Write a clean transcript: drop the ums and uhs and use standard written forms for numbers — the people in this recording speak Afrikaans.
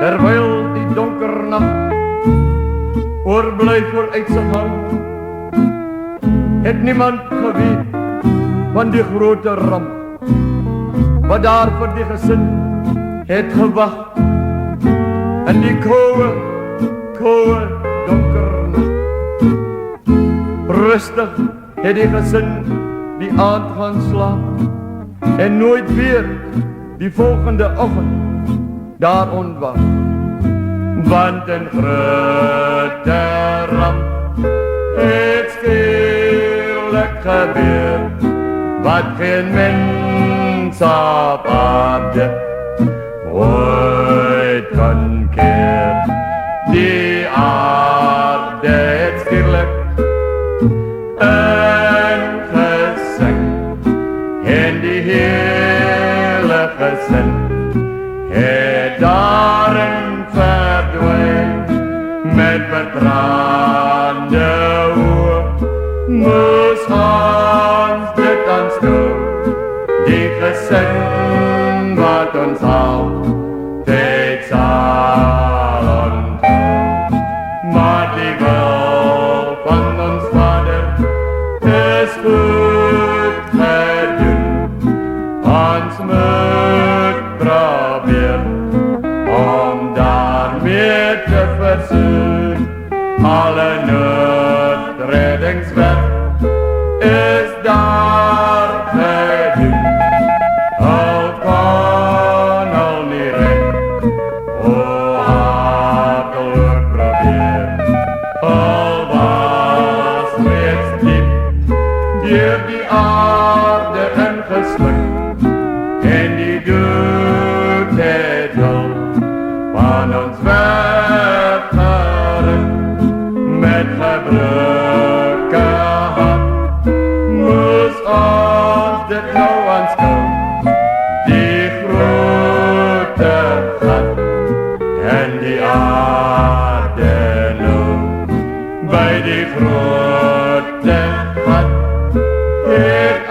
terwyl die donker nacht oorbly vooruit sy hang, het niemand geweet van die grote ramp wat daar vir die gesin het gewag in die koue donker nacht. Rustig het die gesin die aand gaan slaap en nooit weer die volgende oggend daar ontwaak. Want 'n grote ramp het skielik gebeur wat geen mens op aarde ooit kan keer. Die aarde het skielik ingesink en die hele gesin het daarin verdwyn met betraande oë. Moes ons dit aanskou, die gesin wat ons altyd sal onthou. Maar die wil van ons Vader is goed gedoen. Ons moet probeer om daarmee te versoen. Alle noodreddingswerk is daar gedoen. Al kan al nie red, o hart al probeer. Al was reeds diep deur die aarde ingesluk en die dood het al van ons weggeruk met gebroke hart. Moes ons dit nou aanskou, die grote gat en die aarde nou. By die grote gat het